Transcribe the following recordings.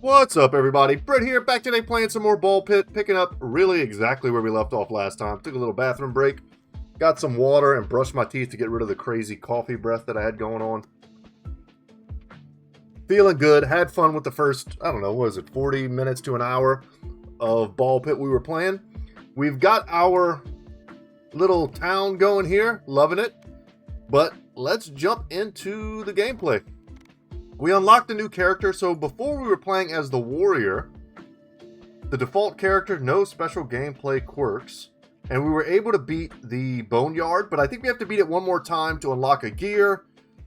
What's up, everybody? Brett here, back today playing some more Ball Pit, picking up really exactly where we left off last time. Took a little bathroom break, got some water, and brushed my teeth to get rid of the crazy coffee breath that I had going on. Feeling good, had fun with the first, I don't know, what is it, 40 minutes to an hour of Ball Pit we were playing. We've got our little town going here, loving it, but let's jump into the gameplay. We unlocked a new character, so before we were playing as the warrior, the default character, no special gameplay quirks, and we were able to beat the boneyard, but I think we have to beat it one more time to unlock a gear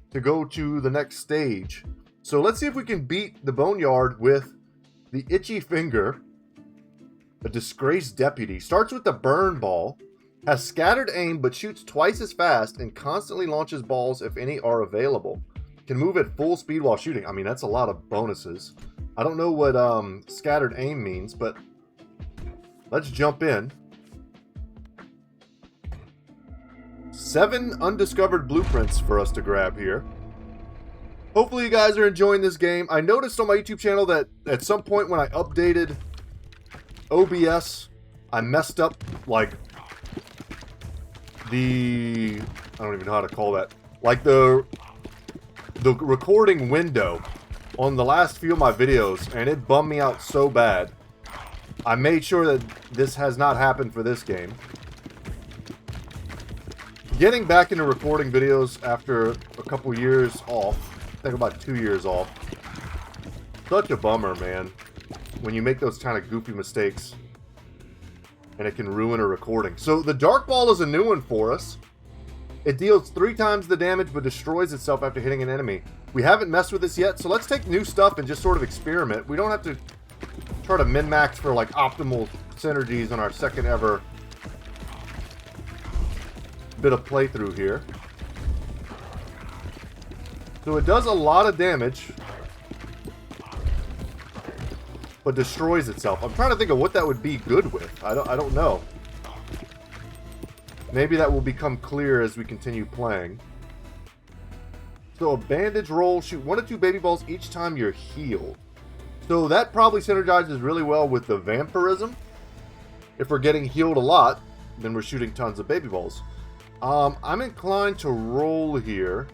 to go to the next stage. So let's see if we can beat the boneyard with the itchy finger, a disgraced deputy. Starts with the burn ball, has scattered aim but shoots twice as fast and constantly launches balls if any are available. Can move at full speed while shooting. I mean, that's a lot of bonuses. I don't know what scattered aim means, but let's jump in. 7 undiscovered blueprints for us to grab here. Hopefully you guys are enjoying this game. I noticed on my YouTube channel that at some point when I updated OBS, I messed up, like, I don't even know how to call that. Like the recording window on the last few of my videos, and it bummed me out so bad. I made sure that this has not happened for this game. Getting back into recording videos after a couple years off, I think about 2 years off, such a bummer, man, when you make those kind of goofy mistakes and it can ruin a recording. So the dark ball is a new one for us. It deals 3 times the damage, but destroys itself after hitting an enemy. We haven't messed with this yet, so let's take new stuff and just sort of experiment. We don't have to try to min-max for, like, optimal synergies on our second ever bit of playthrough here. So it does a lot of damage, but destroys itself. I'm trying to think of what that would be good with. I don't know. Maybe that will become clear as we continue playing. So a bandage roll, shoot 1 to 2 baby balls each time you're healed. So that probably synergizes really well with the vampirism. If we're getting healed a lot, then we're shooting tons of baby balls. I'm inclined to roll here.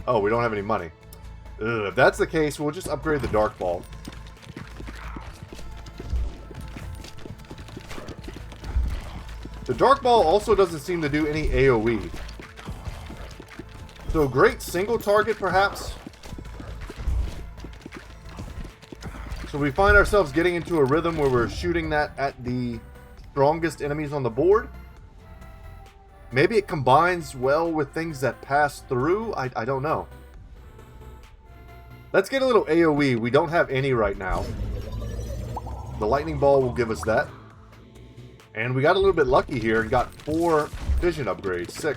Oh, we don't have any money. Ugh, if that's the case, we'll just upgrade the dark ball. The dark ball also doesn't seem to do any AoE. So great single target, perhaps. So we find ourselves getting into a rhythm where we're shooting that at the strongest enemies on the board. Maybe it combines well with things that pass through. I don't know. Let's get a little AoE. We don't have any right now. The lightning ball will give us that. And we got a little bit lucky here and got 4 vision upgrades. Sick.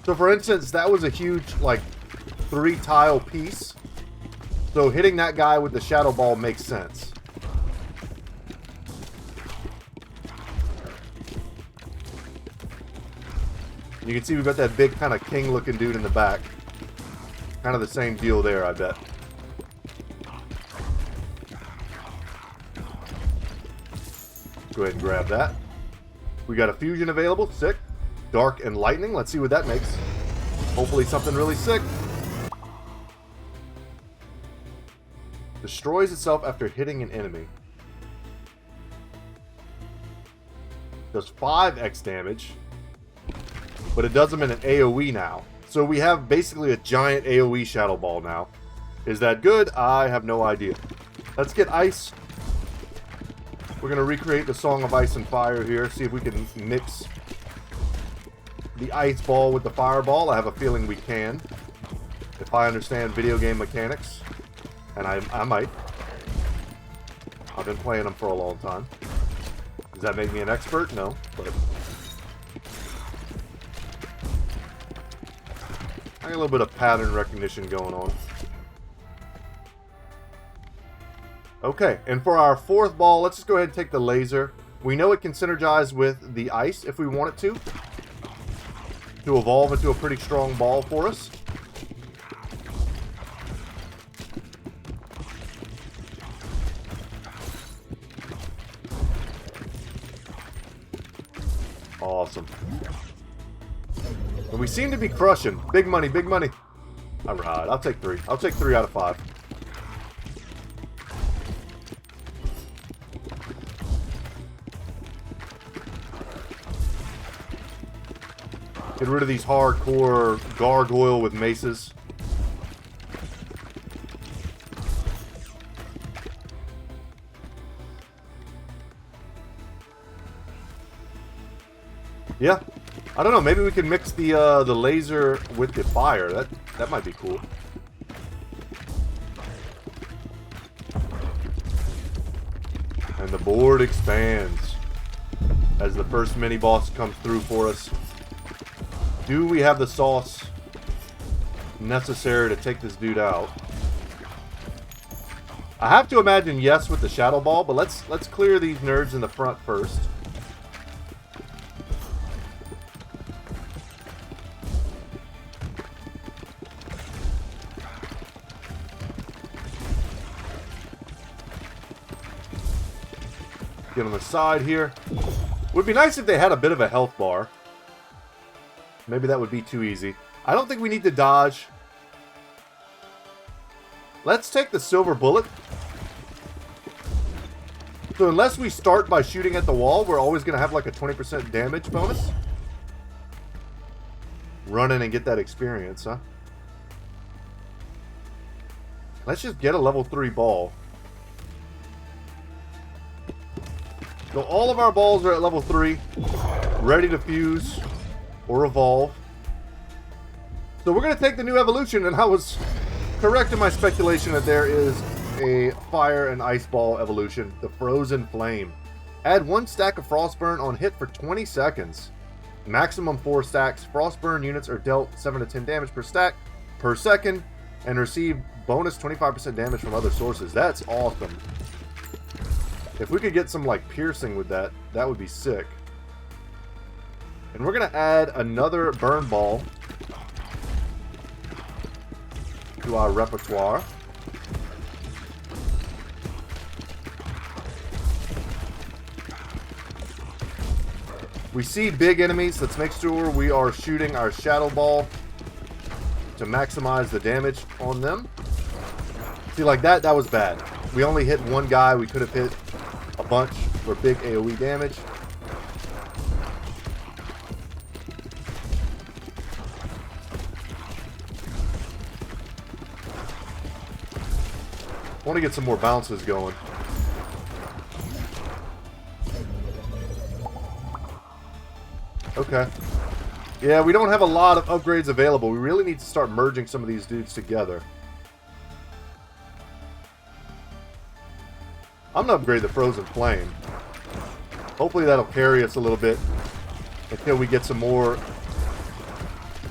So for instance, that was a huge, like, 3-tile piece. So hitting that guy with the shadow ball makes sense. And you can see we've got that big kind of king looking dude in the back. Kind of the same deal there, I bet. Go ahead and grab that. We got a fusion available. Sick. Dark and lightning. Let's see what that makes. Hopefully something really sick. Destroys itself after hitting an enemy. Does 5x damage. But it does them in an AoE now. So we have basically a giant AoE shadow ball now. Is that good? I have no idea. Let's get ice. We're going to recreate the Song of Ice and Fire here. See if we can mix the ice ball with the fireball. I have a feeling we can. If I understand video game mechanics. And I might. I've been playing them for a long time. Does that make me an expert? No. But I got a little bit of pattern recognition going on. Okay, and for our 4th ball, let's just go ahead and take the laser. We know it can synergize with the ice if we want it to evolve into a pretty strong ball for us. We seem to be crushing. Big money, big money. Alright, I'll take 3. I'll take 3 out of 5. Get rid of these hardcore gargoyle with maces. Yeah. I don't know, maybe we can mix the laser with the fire. That might be cool. And the board expands as the first mini-boss comes through for us. Do we have the sauce necessary to take this dude out? I have to imagine yes with the Shadow Ball, but let's clear these nerds in the front first. Get on the side here. Would be nice if they had a bit of a health bar. Maybe that would be too easy. I don't think we need to dodge. Let's take the silver bullet. So unless we start by shooting at the wall, we're always going to have like a 20% damage bonus. Run in and get that experience, huh? Let's just get a level 3 ball. So all of our balls are at level 3, ready to fuse or evolve. So we're going to take the new evolution, and I was correct in my speculation that there is a fire and ice ball evolution, the Frozen Flame. Add 1 stack of Frostburn on hit for 20 seconds. Maximum 4 stacks. Frostburn units are dealt 7 to 10 damage per stack per second and receive bonus 25% damage from other sources. That's awesome. If we could get some like piercing with that, that would be sick. And we're going to add another burn ball to our repertoire. We see big enemies. Let's make sure we are shooting our shadow ball to maximize the damage on them. See, like that was bad. We only hit one guy. We could have hit a bunch for big AoE damage. I want to get some more bounces going. Okay. Yeah, we don't have a lot of upgrades available. We really need to start merging some of these dudes together. I'm going to upgrade the Frozen Flame. Hopefully that'll carry us a little bit until we get some more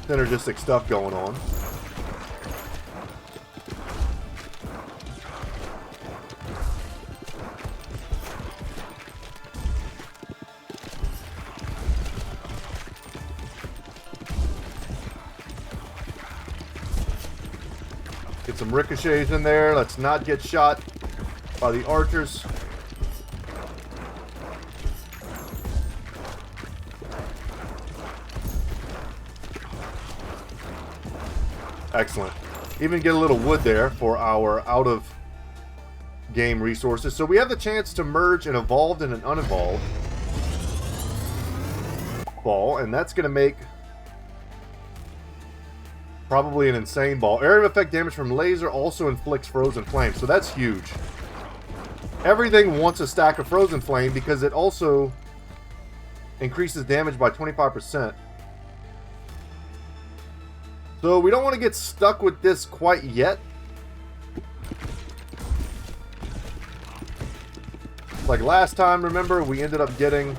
synergistic stuff going on. Get some ricochets in there. Let's not get shot by the archers. Excellent. Even get a little wood there for our out of game resources. So we have the chance to merge an evolved and an unevolved ball, and that's going to make probably an insane ball. Area of effect damage from laser also inflicts Frozen Flame, so that's huge. Everything wants a stack of Frozen Flame because it also increases damage by 25%. So we don't want to get stuck with this quite yet. Like last time, remember, we ended up getting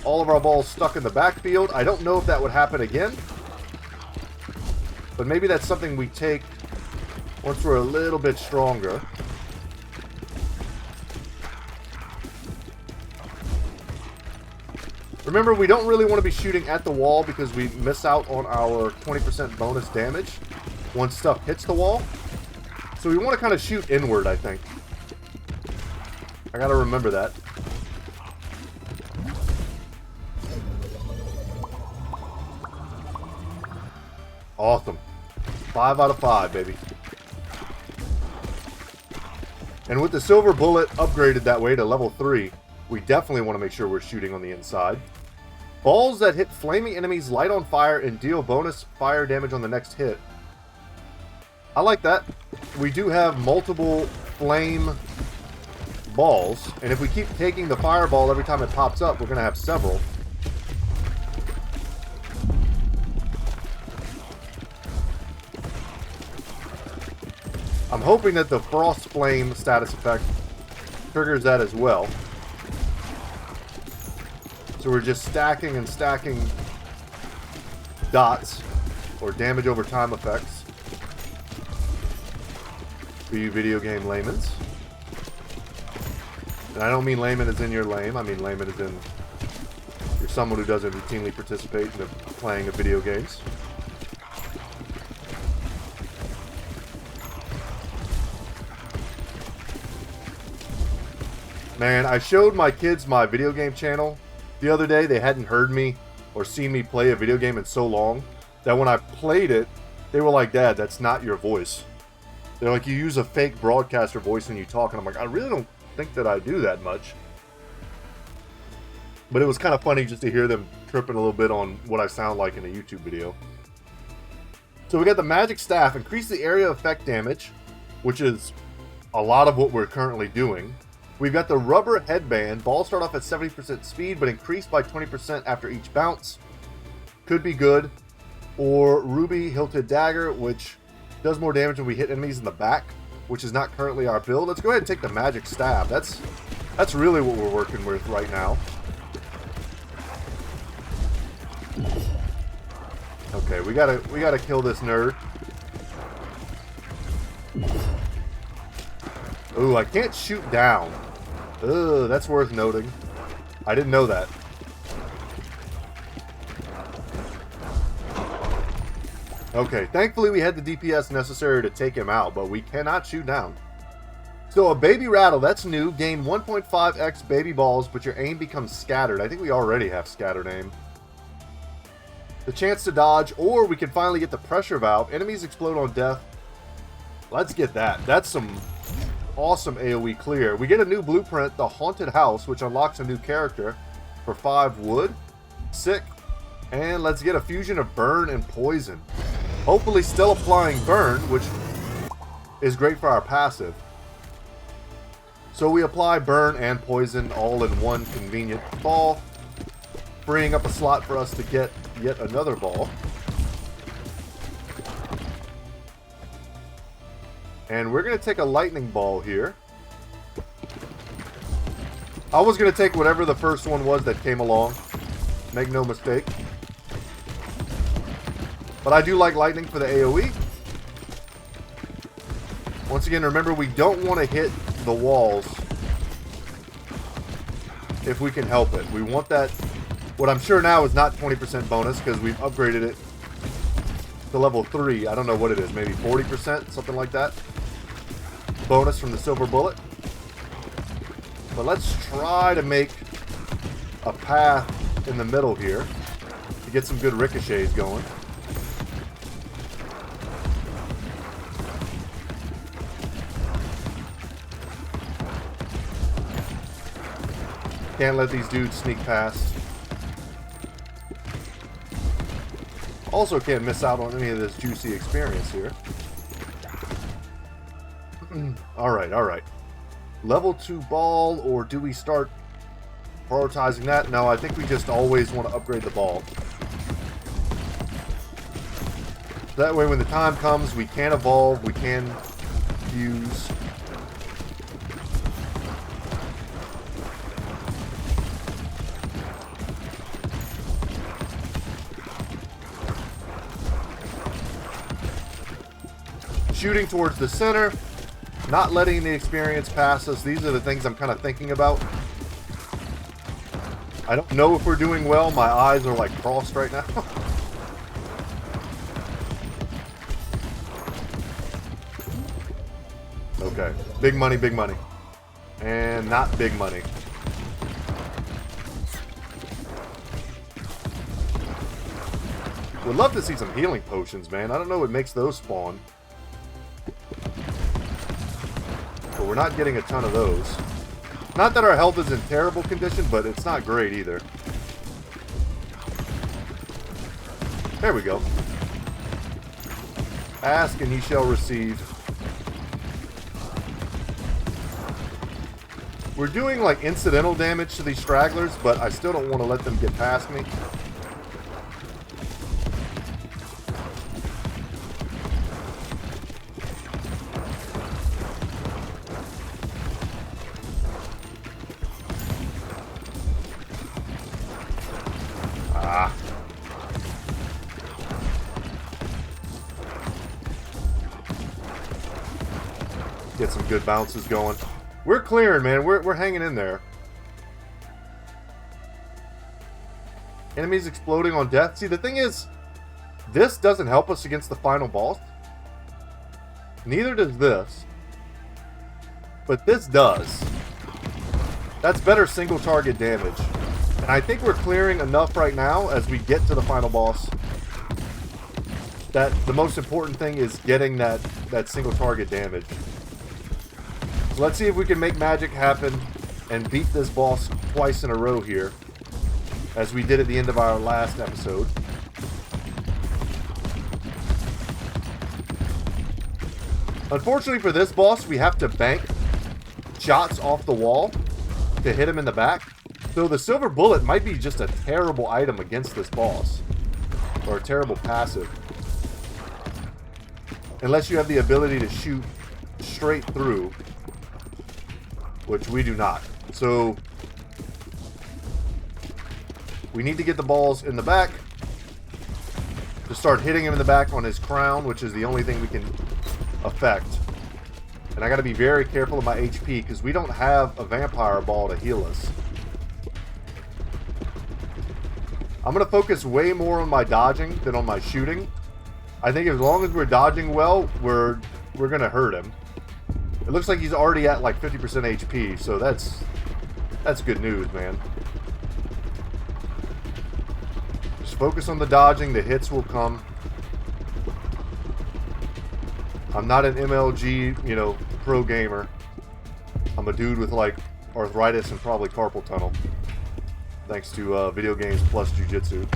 all of our balls stuck in the backfield. I don't know if that would happen again. But maybe that's something we take once we're a little bit stronger. Remember, we don't really want to be shooting at the wall because we miss out on our 20% bonus damage once stuff hits the wall. So we want to kind of shoot inward, I think. I gotta remember that. Awesome. 5 out of 5, baby. And with the silver bullet upgraded that way to level 3, we definitely want to make sure we're shooting on the inside. Balls that hit flaming enemies light on fire and deal bonus fire damage on the next hit. I like that. We do have multiple flame balls, and if we keep taking the fireball every time it pops up, we're going to have several. I'm hoping that the Frost Flame status effect triggers that as well. So we're just stacking and stacking dots, or damage over time effects, for you video game layman's. And I don't mean layman as in you're lame, I mean layman as in you're someone who doesn't routinely participate in the playing of video games. Man, I showed my kids my video game channel the other day. They hadn't heard me or seen me play a video game in so long that when I played it, they were like, "Dad, that's not your voice." They're like, "You use a fake broadcaster voice when you talk." And I'm like, I really don't think that I do that much. But it was kind of funny just to hear them tripping a little bit on what I sound like in a YouTube video. So we got the magic staff. Increase the area effect damage, which is a lot of what we're currently doing. We've got the rubber headband. Balls start off at 70% speed, but increase by 20% after each bounce. Could be good. Or ruby hilted dagger, which does more damage when we hit enemies in the back, which is not currently our build. Let's go ahead and take the magic staff. That's really what we're working with right now. Okay, we gotta kill this nerd. Ooh, I can't shoot down. Ugh, that's worth noting. I didn't know that. Okay, thankfully we had the DPS necessary to take him out, but we cannot shoot down. So a baby rattle, that's new. Gain 1.5x baby balls, but your aim becomes scattered. I think we already have scattered aim. The chance to dodge, or we can finally get the pressure valve. Enemies explode on death. Let's get that. That's some awesome AoE clear. We get a new blueprint, the Haunted House, which unlocks a new character for 5 wood. Sick. And let's get a fusion of burn and poison. Hopefully still applying burn, which is great for our passive. So we apply burn and poison all in one convenient ball, freeing up a slot for us to get yet another ball. And we're going to take a lightning ball here. I was going to take whatever the first one was that came along. Make no mistake. But I do like lightning for the AoE. Once again, remember, we don't want to hit the walls if we can help it. We want that. What I'm sure now is not 20% bonus because we've upgraded it to level 3. I don't know what it is. Maybe 40%, something like that. Bonus from the silver bullet. But let's try to make a path in the middle here to get some good ricochets going. Can't let these dudes sneak past. Also can't miss out on any of this juicy experience here. Alright, alright. Level 2 ball, or do we start prioritizing that? No, I think we just always want to upgrade the ball. That way when the time comes, we can evolve, we can use. Shooting towards the center, not letting the experience pass us. These are the things I'm kind of thinking about. I don't know if we're doing well. My eyes are like crossed right now. Okay, big money, big money. And not big money. Would love to see some healing potions, man. I don't know what makes those spawn. But we're not getting a ton of those. Not that our health is in terrible condition, but it's not great either. There we go. Ask and ye shall receive. We're doing like incidental damage to these stragglers, but I still don't want to let them get past me. Get some good bounces going. We're clearing, man. We're hanging in there. Enemies exploding on death. See, the thing is, this doesn't help us against the final boss. Neither does this. But this does. That's better single target damage. And I think we're clearing enough right now as we get to the final boss that the most important thing is getting that single target damage. So let's see if we can make magic happen and beat this boss twice in a row here, as we did at the end of our last episode. Unfortunately for this boss, we have to bank shots off the wall to hit him in the back. So the silver bullet might be just a terrible item against this boss, or a terrible passive. Unless you have the ability to shoot straight through, which we do not. So we need to get the balls in the back to start hitting him in the back on his crown, which is the only thing we can affect. And I got to be very careful of my HP because we don't have a vampire ball to heal us. I'm going to focus way more on my dodging than on my shooting. I think as long as we're dodging well, we're going to hurt him. It looks like he's already at like 50% HP, so that's good news, man. Just focus on the dodging, the hits will come. I'm not an MLG, pro gamer. I'm a dude with like arthritis and probably carpal tunnel. Thanks to video games plus jiu-jitsu.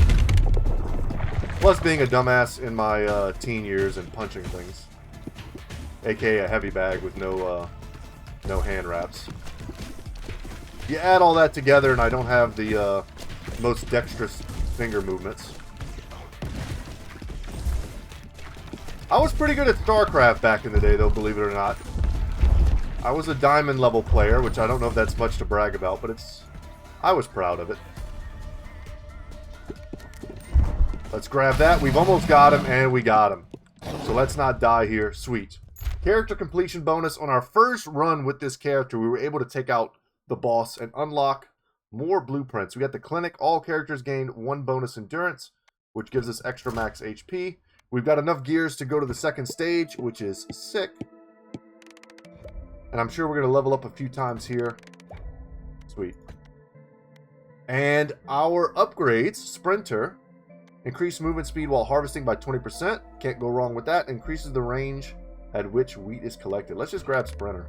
Plus being a dumbass in my teen years and punching things. AKA a heavy bag with no hand wraps. You add all that together and I don't have the most dexterous finger movements. I was pretty good at StarCraft back in the day though, believe it or not. I was a diamond level player, which I don't know if that's much to brag about, but I was proud of it. Let's grab that. We've almost got him, and we got him. So let's not die here. Sweet. Character completion bonus. On our first run with this character, we were able to take out the boss and unlock more blueprints. We got the clinic. All characters gain 1 bonus endurance, which gives us extra max HP. We've got enough gears to go to the second stage, which is sick. And I'm sure we're going to level up a few times here. Sweet. And our upgrades, Sprinter, increase movement speed while harvesting by 20%. Can't go wrong with that. Increases the range at which wheat is collected. Let's just grab Sprinter.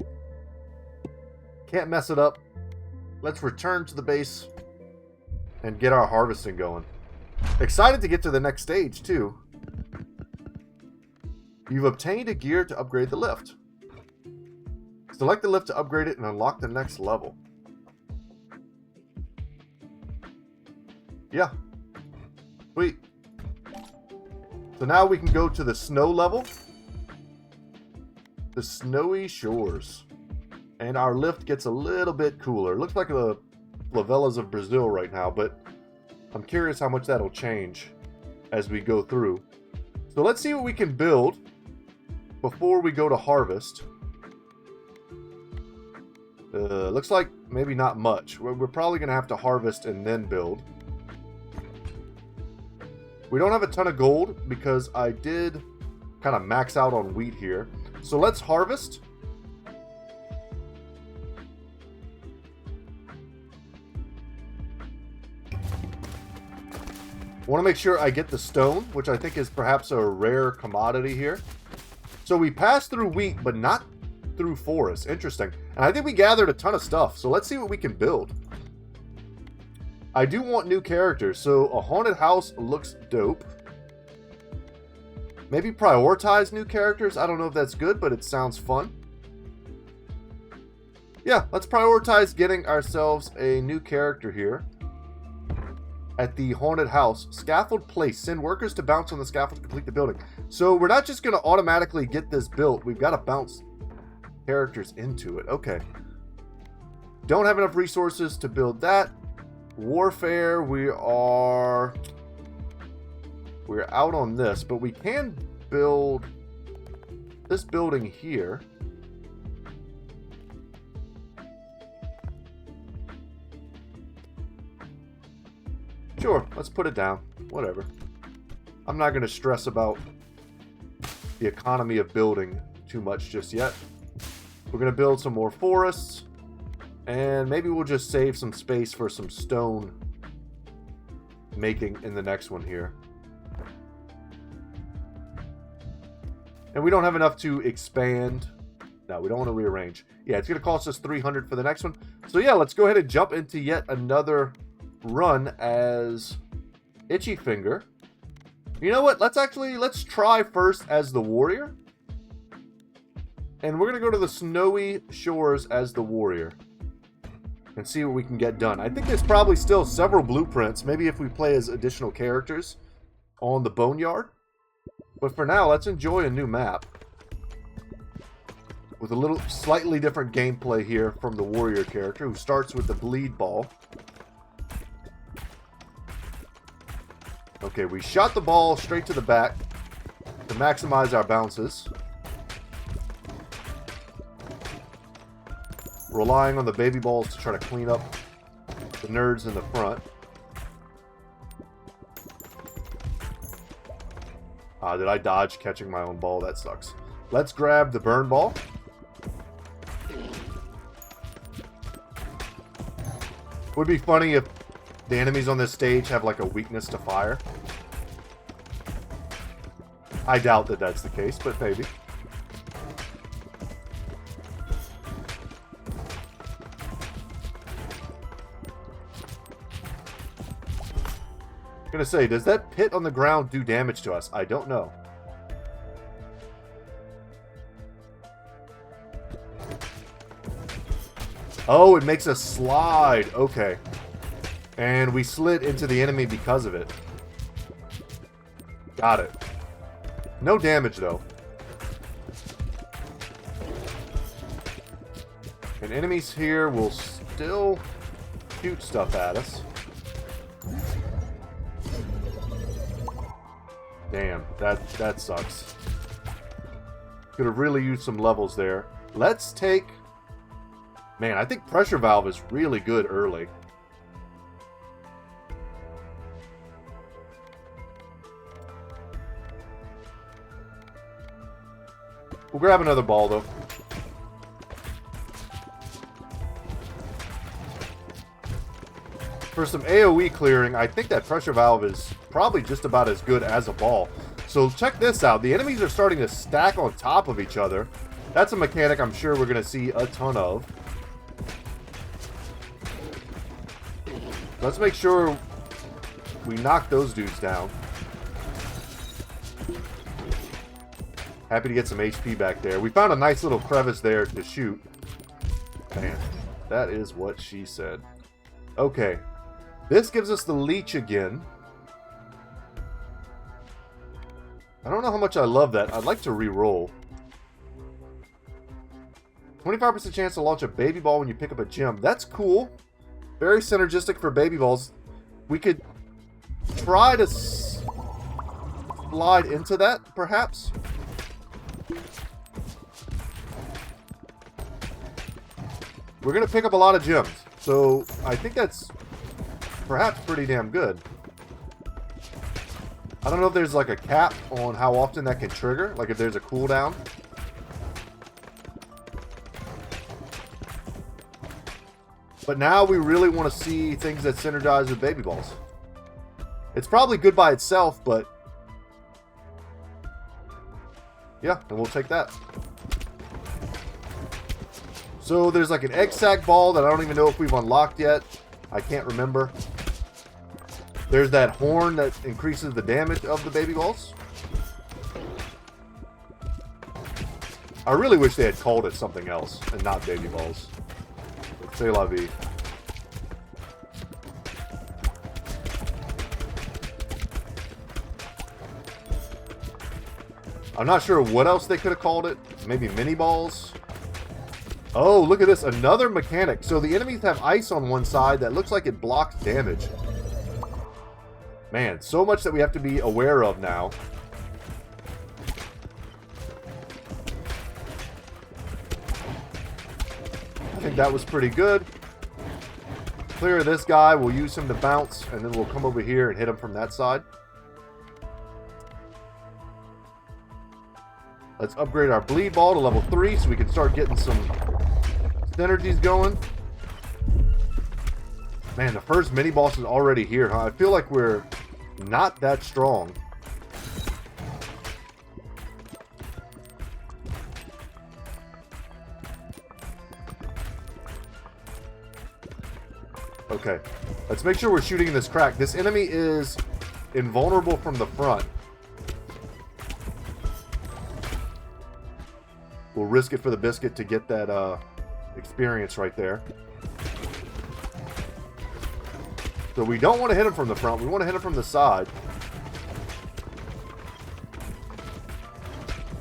Can't mess it up. Let's return to the base and get our harvesting going. Excited to get to the next stage, too. You've obtained a gear to upgrade the lift. Select the lift to upgrade it and unlock the next level. Yeah. Sweet. So now we can go to the snow level. The snowy shores. And our lift gets a little bit cooler. It looks like the favelas of Brazil right now, but I'm curious how much that'll change as we go through. So let's see what we can build before we go to harvest. Looks like maybe not much. We're probably going to have to harvest and then build. We don't have a ton of gold because I did kind of max out on wheat here. So let's harvest. I want to make sure I get the stone, which I think is perhaps a rare commodity here. So we passed through wheat, but not through forest. Interesting. And I think we gathered a ton of stuff, so let's see what we can build. I do want new characters, so a haunted house looks dope. Maybe prioritize new characters. I don't know if that's good, but it sounds fun. Yeah, let's prioritize getting ourselves a new character here. At the haunted house, scaffold place. Send workers to bounce on the scaffold to complete the building. So we're not just going to automatically get this built. We've got to bounce characters into it. Okay. Don't have enough resources to build that. Warfare, we're out on this, but we can build this building here. Sure, let's put it down. Whatever. I'm not going to stress about the economy of building too much just yet. We're going to build some more forests. And maybe we'll just save some space for some stone making in the next one here. And we don't have enough to expand. No, we don't want to rearrange. Yeah, it's going to cost us 300 for the next one. So yeah, let's go ahead and jump into yet another run as Itchy Finger. You know what? Let's try first as the warrior. And we're going to go to the snowy shores as the warrior. And see what we can get done. I think there's probably still several blueprints. Maybe if we play as additional characters on the Boneyard. But for now, let's enjoy a new map. With a little slightly different gameplay here from the warrior character, who starts with the bleed ball. Okay, we shot the ball straight to the back to maximize our bounces. Relying on the baby balls to try to clean up the nerds in the front. Ah, did I dodge catching my own ball? That sucks. Let's grab the burn ball. Would be funny if the enemies on this stage have like a weakness to fire. I doubt that that's the case, but maybe. I'm gonna say, does that pit on the ground do damage to us? I don't know. Oh, it makes us slide. Okay. And we slid into the enemy because of it. Got it. No damage, though. And enemies here will still shoot stuff at us. Damn, that sucks. Could have really used some levels there. Let's take... Man, I think Pressure Valve is really good early. We'll grab another ball, though. For some AoE clearing, I think that Pressure Valve is probably just about as good as a ball. So check this out. The enemies are starting to stack on top of each other. That's a mechanic I'm sure we're going to see a ton of. Let's make sure we knock those dudes down. Happy to get some HP back there. We found a nice little crevice there to shoot. Man, that is what she said. Okay. This gives us the leech again. I don't know how much I love that. I'd like to re-roll. 25% chance to launch a baby ball when you pick up a gem. That's cool. Very synergistic for baby balls. We could try to slide into that, perhaps. We're going to pick up a lot of gems. So I think that's perhaps pretty damn good. I don't know if there's like a cap on how often that can trigger. Like if there's a cooldown. But now we really want to see things that synergize with baby balls. It's probably good by itself, but yeah, and we'll take that. So there's like an egg sack ball that I don't even know if we've unlocked yet. I can't remember. There's that horn that increases the damage of the baby balls. I really wish they had called it something else and not baby balls. C'est la vie. I'm not sure what else they could have called it. Maybe mini balls. Oh, look at this. Another mechanic. So the enemies have ice on one side that looks like it blocks damage. Man, so much that we have to be aware of now. I think that was pretty good. Clear this guy. We'll use him to bounce, and then we'll come over here and hit him from that side. Let's upgrade our bleed ball to level 3 so we can start getting some synergies going. Man, the first mini boss is already here, huh? I feel like we're not that strong. Okay, let's make sure we're shooting in this crack. This enemy is invulnerable from the front. We'll risk it for the biscuit to get that experience right there. So we don't want to hit him from the front. We want to hit him from the side.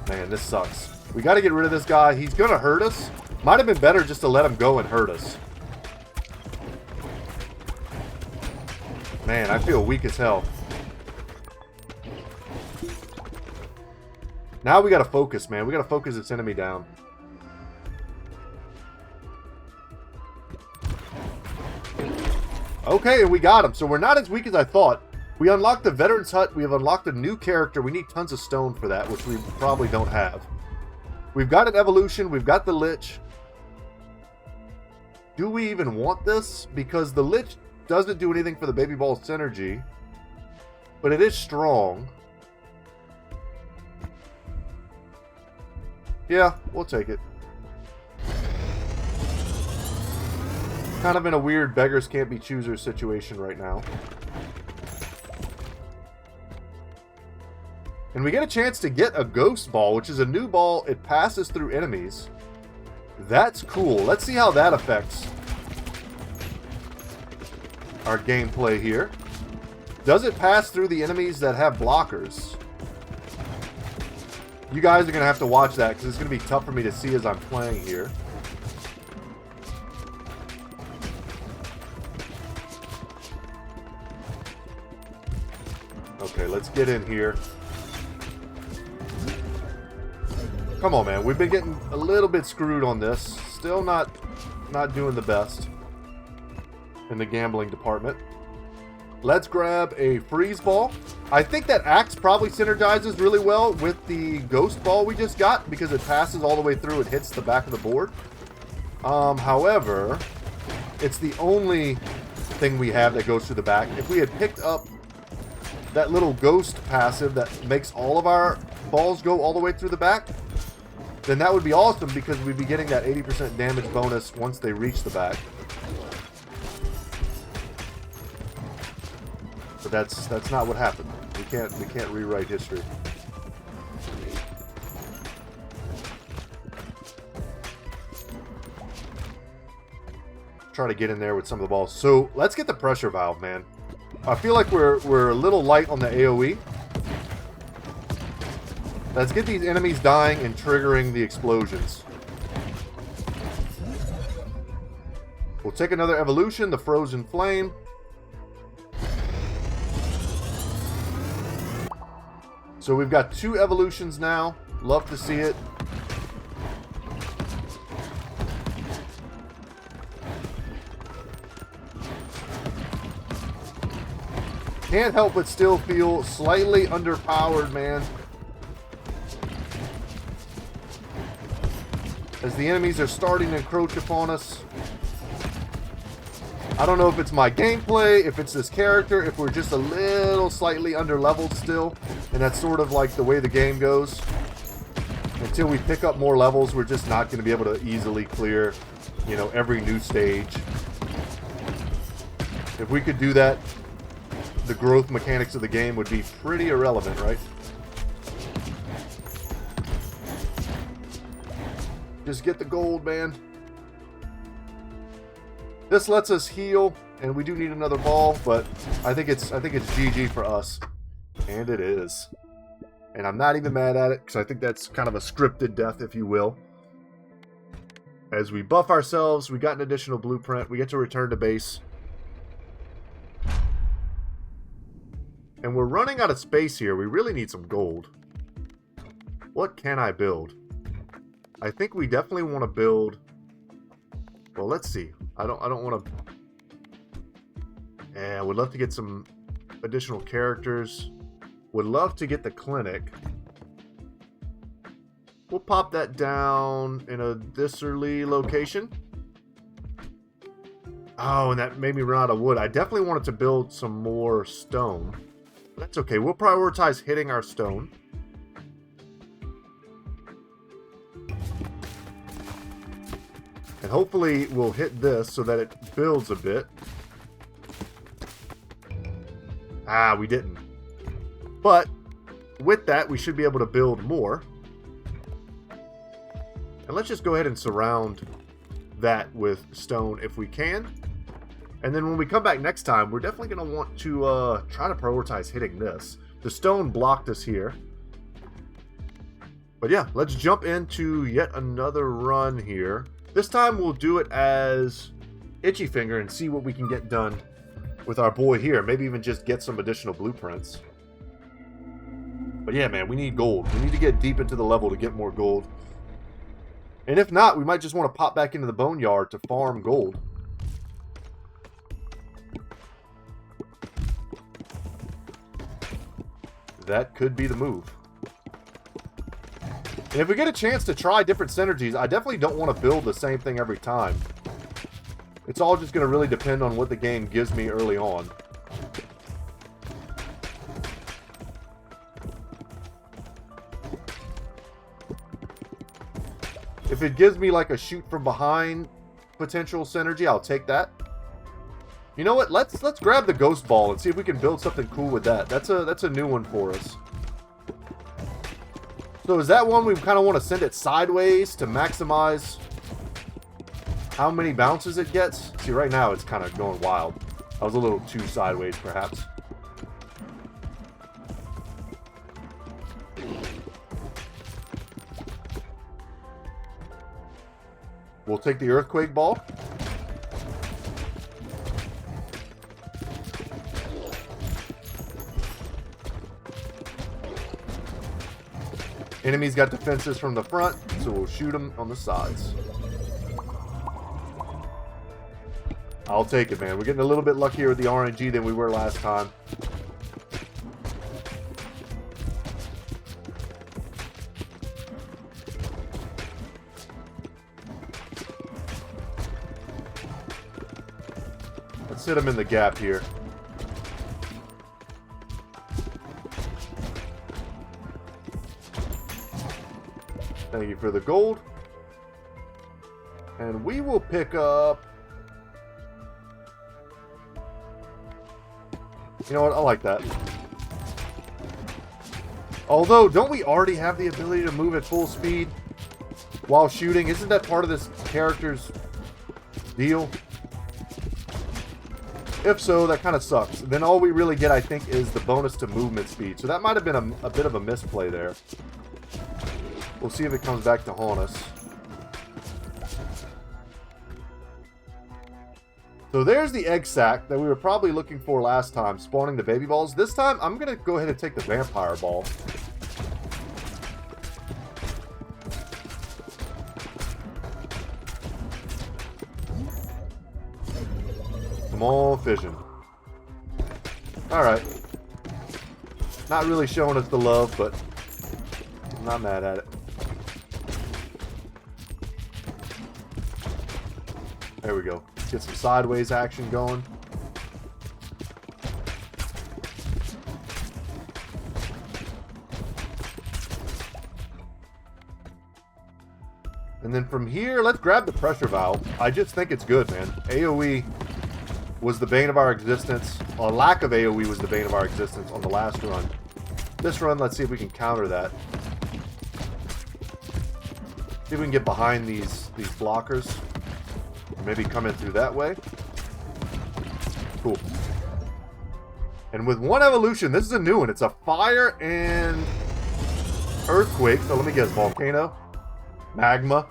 Man, this sucks. We got to get rid of this guy. He's going to hurt us. Might have been better just to let him go and hurt us. Man, I feel weak as hell. Now we gotta focus, man. We gotta focus this enemy down. Okay, and we got him. So we're not as weak as I thought. We unlocked the Veteran's Hut. We have unlocked a new character. We need tons of stone for that, which we probably don't have. We've got an evolution. We've got the Lich. Do we even want this? Because the Lich doesn't do anything for the baby ball synergy. But it is strong. Yeah, we'll take it. Kind of in a weird beggars can't be choosers situation right now. And we get a chance to get a ghost ball, which is a new ball. It passes through enemies. That's cool. Let's see how that affects our gameplay here. Does it pass through the enemies that have blockers? You guys are going to have to watch that because it's going to be tough for me to see as I'm playing here. Okay, let's get in here. Come on, man. We've been getting a little bit screwed on this. Still not doing the best in the gambling department. Let's grab a freeze ball. I think that axe probably synergizes really well with the ghost ball we just got because it passes all the way through and hits the back of the board. However, it's the only thing we have that goes through the back. If we had picked up that little ghost passive that makes all of our balls go all the way through the back, then that would be awesome because we'd be getting that 80% damage bonus once they reach the back. But that's not what happened. We can't rewrite history. Try to get in there with some of the balls. So let's get the pressure valve, man. I feel like we're a little light on the AoE. Let's get these enemies dying and triggering the explosions. We'll take another evolution, the Frozen Flame. So we've got 2 evolutions now. Love to see it. Can't help but still feel slightly underpowered, man. As the enemies are starting to encroach upon us. I don't know if it's my gameplay, if it's this character, if we're just a little slightly under-leveled still, and that's sort of like the way the game goes. Until we pick up more levels, we're just not going to be able to easily clear, you know, every new stage. If we could do that, the growth mechanics of the game would be pretty irrelevant, right? Just get the gold, man. This lets us heal, and we do need another ball, but I think it's GG for us. And it is. And I'm not even mad at it, because I think that's kind of a scripted death, if you will. As we buff ourselves, we got an additional blueprint. We get to return to base. And we're running out of space here. We really need some gold. What can I build? I think we definitely want to build... Well, let's see. I don't want to... And would love to get some additional characters. Would love to get the clinic. We'll pop that down in a disorderly location. Oh, and that made me run out of wood. I definitely wanted to build some more stone. That's okay. We'll prioritize hitting our stone. And hopefully we'll hit this so that it builds a bit. Ah, we didn't. But with that, we should be able to build more. And let's just go ahead and surround that with stone if we can. And then when we come back next time, we're definitely going to want to try to prioritize hitting this. The stone blocked us here. But yeah, let's jump into yet another run here. This time we'll do it as Itchy Finger and see what we can get done with our boy here. Maybe even just get some additional blueprints. But yeah, man, we need gold. We need to get deep into the level to get more gold. And if not, we might just want to pop back into the boneyard to farm gold. That could be the move. And if we get a chance to try different synergies, I definitely don't want to build the same thing every time. It's all just going to really depend on what the game gives me early on. If it gives me like a shoot from behind potential synergy, I'll take that. You know what? Let's grab the ghost ball and see if we can build something cool with that. That's a new one for us. So is that one we kind of want to send it sideways to maximize how many bounces it gets? See, right now it's kind of going wild. I was a little too sideways, perhaps. We'll take the earthquake ball. Enemies got defenses from the front, so we'll shoot them on the sides. I'll take it, man. We're getting a little bit luckier with the RNG than we were last time. Let's hit them in the gap here. Thank you for the gold. And we will pick up... You know what? I like that. Although, don't we already have the ability to move at full speed while shooting? Isn't that part of this character's deal? If so, that kind of sucks. Then all we really get, I think, is the bonus to movement speed. So that might have been a bit of a misplay there. We'll see if it comes back to haunt us. So there's the egg sac that we were probably looking for last time, spawning the baby balls. This time, I'm going to go ahead and take the vampire ball. Come on, fission. Alright. Not really showing us the love, but I'm not mad at it. There we go. Get some sideways action going. And then from here, let's grab the pressure valve. I just think it's good, man. AoE was the bane of our existence. A lack of AoE was the bane of our existence on the last run. This run, let's see if we can counter that. See if we can get behind these blockers. Maybe come in through that way. Cool. And with one evolution, this is a new one. It's a fire and earthquake. So let me guess, volcano. Magma.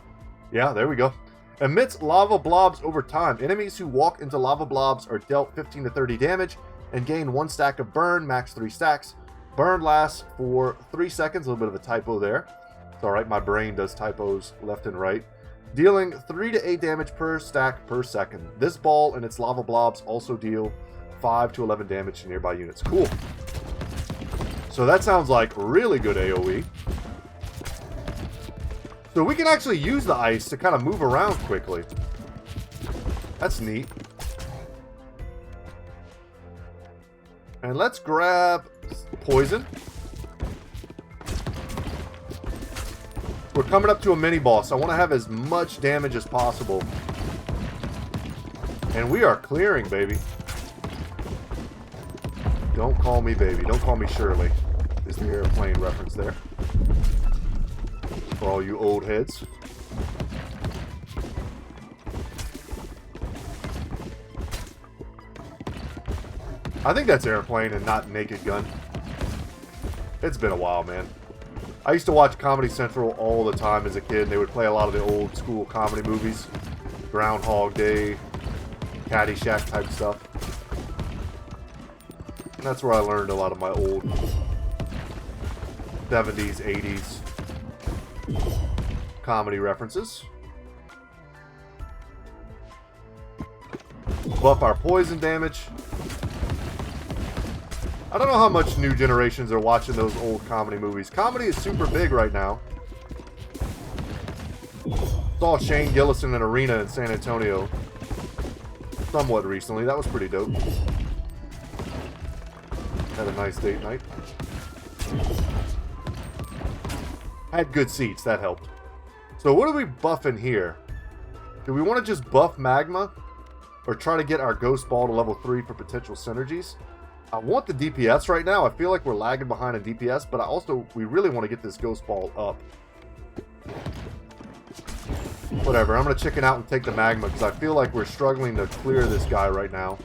Yeah, there we go. Emits lava blobs over time. Enemies who walk into lava blobs are dealt 15 to 30 damage and gain 1 stack of burn, max 3 stacks. Burn lasts for 3 seconds. A little bit of a typo there. It's alright, my brain does typos left and right. Dealing 3 to 8 damage per stack per second. This ball and its lava blobs also deal 5 to 11 damage to nearby units. Cool. So that sounds like really good AoE. So we can actually use the ice to kind of move around quickly. That's neat. And let's grab poison. We're coming up to a mini boss. I want to have as much damage as possible. And we are clearing, baby. Don't call me baby. Don't call me Shirley. Is the airplane reference there. For all you old heads. I think that's airplane and not Naked Gun. It's been a while, man. I used to watch Comedy Central all the time as a kid. And they would play a lot of the old school comedy movies. Groundhog Day, Caddyshack type stuff. And that's where I learned a lot of my old 70s, 80s comedy references. Buff our poison damage. I don't know how much new generations are watching those old comedy movies. Comedy is super big right now. Saw Shane Gillis in an arena in San Antonio somewhat recently. That was pretty dope. Had a nice date night. Had good seats. That helped. So what are we buffing here? Do we want to just buff magma? Or try to get our ghost ball to level 3 for potential synergies? I want the DPS right now. I feel like we're lagging behind in DPS, but we really want to get this ghost ball up. Whatever, I'm going to chicken out and take the magma because I feel like we're struggling to clear this guy right now.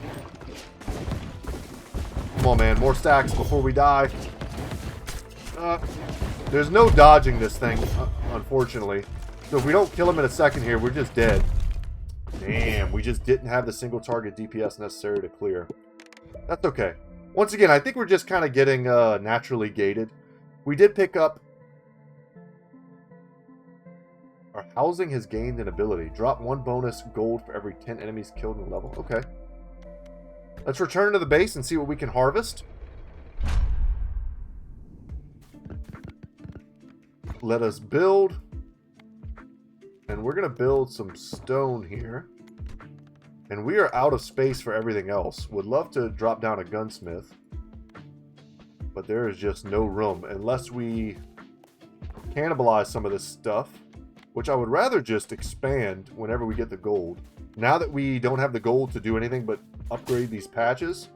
Come on, man. More stacks before we die. There's no dodging this thing, unfortunately. So if we don't kill him in a second here, we're just dead. Damn, we just didn't have the single target DPS necessary to clear. That's okay. Once again, I think we're just kind of getting naturally gated. We did pick up... Our housing has gained an ability. Drop 1 bonus gold for every 10 enemies killed in a level. Okay. Let's return to the base and see what we can harvest. Let us build. And we're going to build some stone here. And we are out of space for everything else. Would love to drop down a gunsmith. But there is just no room. Unless we cannibalize some of this stuff. Which I would rather just expand whenever we get the gold. Now that we don't have the gold to do anything but upgrade these patches.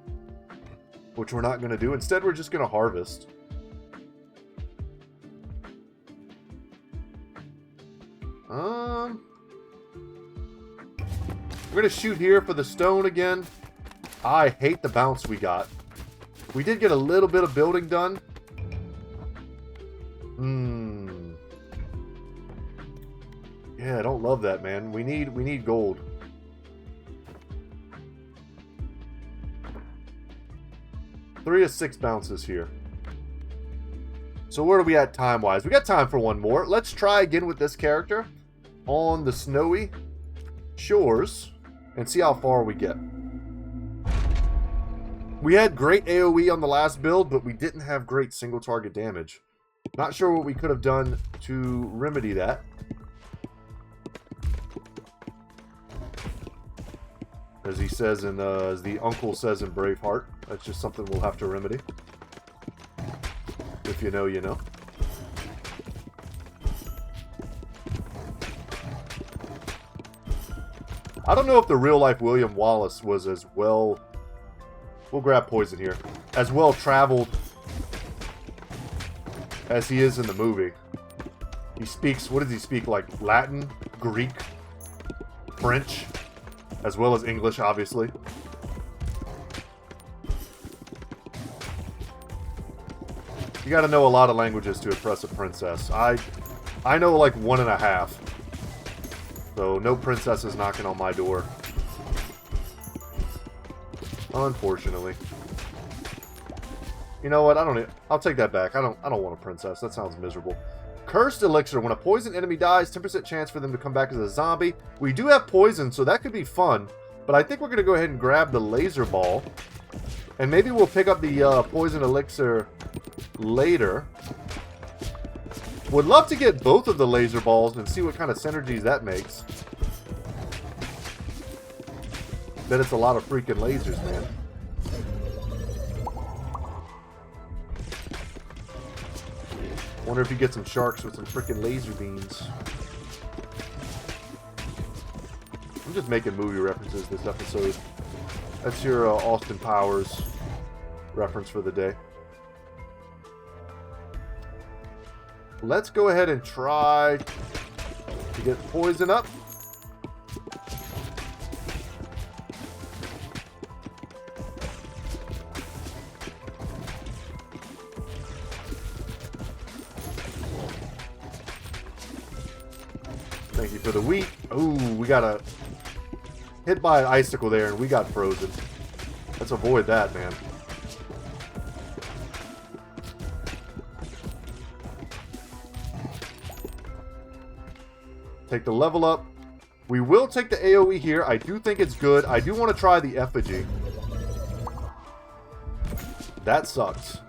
Which we're not going to do. Instead, we're just going to harvest. We're going to shoot here for the stone again. I hate the bounce we got. We did get a little bit of building done. Yeah, I don't love that, man. We need gold. Three of 6 bounces here. So where are we at time-wise? We got time for one more. Let's try again with this character on the snowy shores and see how far we get. We had great AoE on the last build, but we didn't have great single target damage. Not sure what we could have done to remedy that. As he says in, as the uncle says in Braveheart. That's just something we'll have to remedy. If you know, you know. I don't know if the real-life William Wallace was as well... We'll grab poison here. As well traveled as he is in the movie. He speaks... What does he speak? Like Latin, Greek, French, as well as English, obviously. You gotta know a lot of languages to impress a princess. I know like 1.5. So no princesses knocking on my door. Unfortunately. You know what? I'll take that back. I don't want a princess. That sounds miserable. Cursed elixir. When a poison enemy dies, 10% chance for them to come back as a zombie. We do have poison, so that could be fun. But I think we're gonna go ahead and grab the laser ball. And maybe we'll pick up the poison elixir later. Would love to get both of the laser balls and see what kind of synergies that makes. Bet it's a lot of freaking lasers, man. Wonder if you get some sharks with some freaking laser beams. I'm just making movie references this episode. That's your Austin Powers reference for the day. Let's go ahead and try to get poison up. Thank you for the wheat. Ooh, we got a hit by an icicle there and we got frozen. Let's avoid that, man. Take the level up. We will take the AoE here. I do think it's good. I do want to try the effigy. That sucks.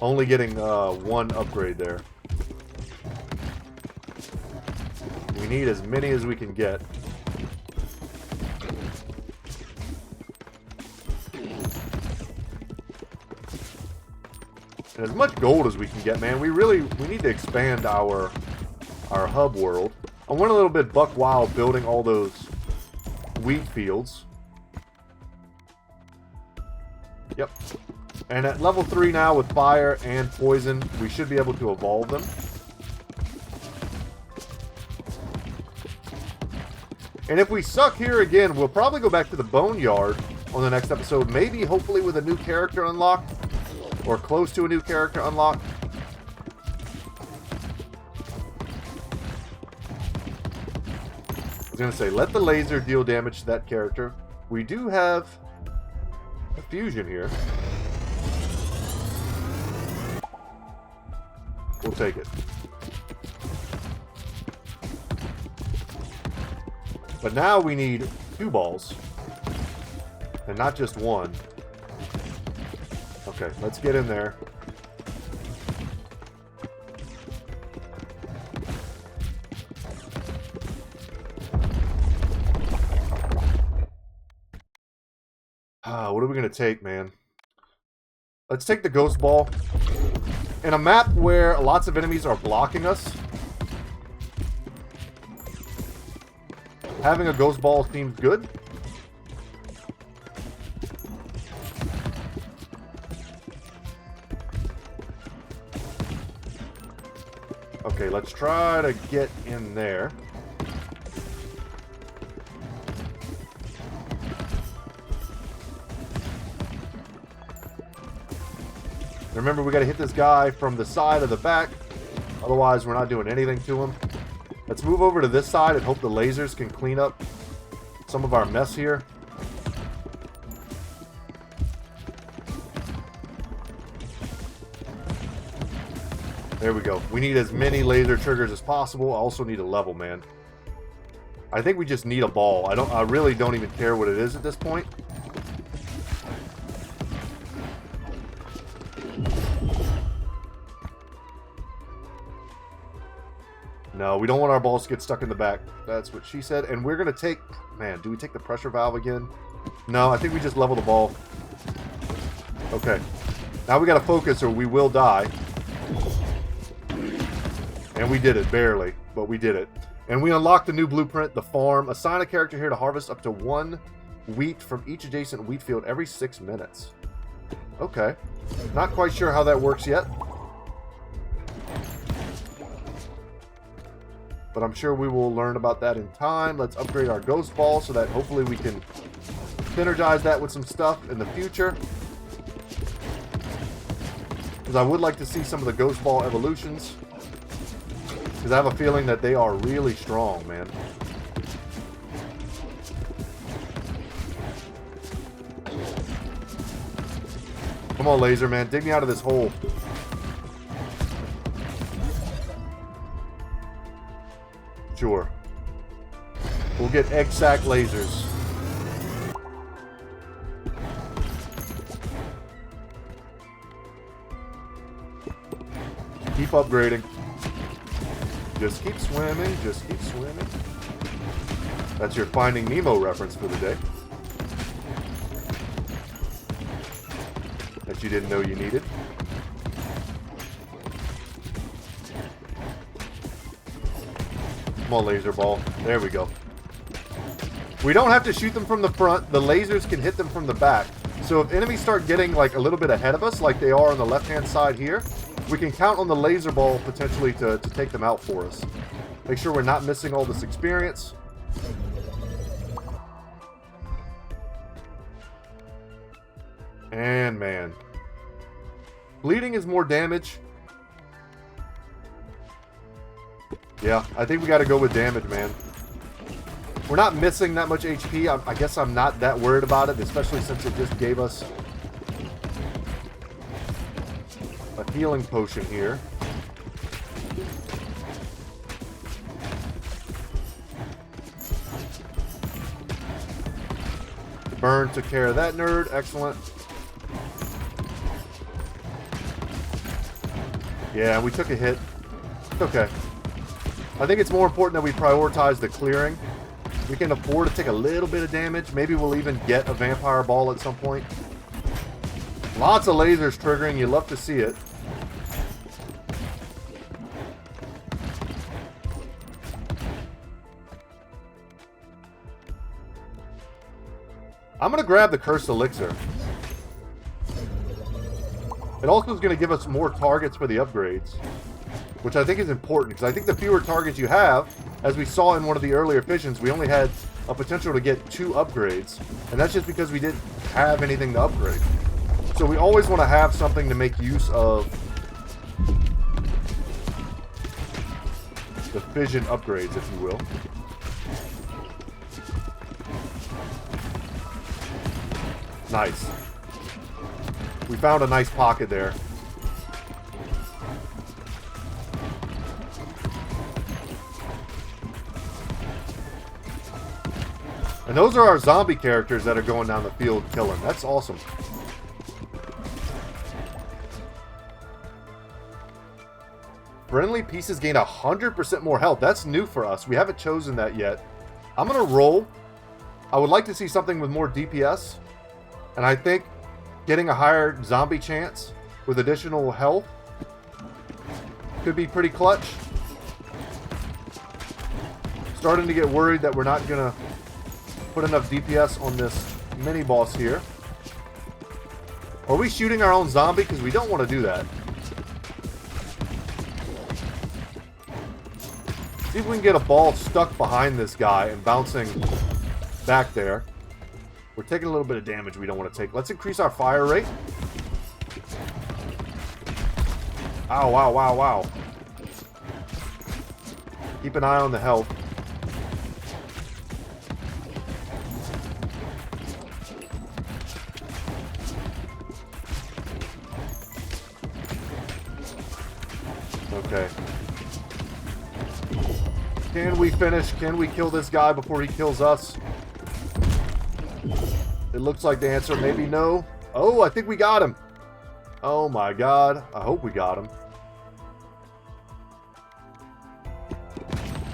Only getting one upgrade there. We need as many as we can get. And as much gold as we can get, man. We need to expand our hub world. I went a little bit buck wild building all those wheat fields. Yep. And at level 3 now with fire and poison, we should be able to evolve them. And if we suck here again, we'll probably go back to the Boneyard on the next episode. Maybe, hopefully, with a new character unlocked. Or close to a new character unlocked. I was going to say, let the laser deal damage to that character. We do have a fusion here. We'll take it. But now we need 2 balls. And not just 1. Okay, let's get in there. What are we going to take, man? Let's take the ghost ball. In a map where lots of enemies are blocking us, having a ghost ball seems good. Okay, let's try to get in there. Remember, we got to hit this guy from the side of the back. Otherwise, we're not doing anything to him. Let's move over to this side and hope the lasers can clean up some of our mess here. There we go. We need as many laser triggers as possible. I also need a level, man. I think we just need a ball. I really don't even care what it is at this point. No, we don't want our balls to get stuck in the back. That's what she said. And we're going to take... Man, do we take the pressure valve again? No, I think we just level the ball. Okay. Now we got to focus or we will die. And we did it, barely. But we did it. And we unlocked the new blueprint, the farm. Assign a character here to harvest up to 1 wheat from each adjacent wheat field every 6 minutes. Okay. Not quite sure how that works yet. But I'm sure we will learn about that in time. Let's upgrade our ghost ball so that hopefully we can synergize that with some stuff in the future. Because I would like to see some of the ghost ball evolutions. Because I have a feeling that they are really strong, man. Come on, laser, man. Dig me out of this hole. Sure. We'll get egg sack lasers. Keep upgrading. Just keep swimming. Just keep swimming. That's your Finding Nemo reference for the day. That you didn't know you needed. Come on, laser ball. There we go. We don't have to shoot them from the front. The lasers can hit them from the back. So if enemies start getting like a little bit ahead of us, like they are on the left-hand side here, we can count on the laser ball potentially to take them out for us. Make sure we're not missing all this experience. And man. Bleeding is more damage. Yeah, I think we got to go with damage, man. We're not missing that much HP. I guess I'm not that worried about it, especially since it just gave us a healing potion here. The burn took care of that nerd. Excellent. Yeah, we took a hit. It's okay. I think it's more important that we prioritize the clearing. We can afford to take a little bit of damage. Maybe we'll even get a vampire ball at some point. Lots of lasers triggering. You love to see it. I'm going to grab the Cursed Elixir. It also is going to give us more targets for the upgrades, which I think is important, because I think the fewer targets you have, as we saw in one of the earlier fissions, we only had a potential to get 2 upgrades, and that's just because we didn't have anything to upgrade. So we always want to have something to make use of the fission upgrades, if you will. Nice. We found a nice pocket there. And those are our zombie characters that are going down the field killing. That's awesome. Friendly pieces gain 100% more health. That's new for us. We haven't chosen that yet. I'm going to roll. I would like to see something with more DPS. And I think getting a higher zombie chance with additional health could be pretty clutch. Starting to get worried that we're not going to put enough DPS on this mini-boss here. Are we shooting our own zombie? Because we don't want to do that. See if we can get a ball stuck behind this guy and bouncing back there. We're taking a little bit of damage we don't want to take. Let's increase our fire rate. Ow, wow, wow, wow. Keep an eye on the health. Okay. Can we finish? Can we kill this guy before he kills us? It looks like the answer may be no. Oh, I think we got him. Oh my god. I hope we got him.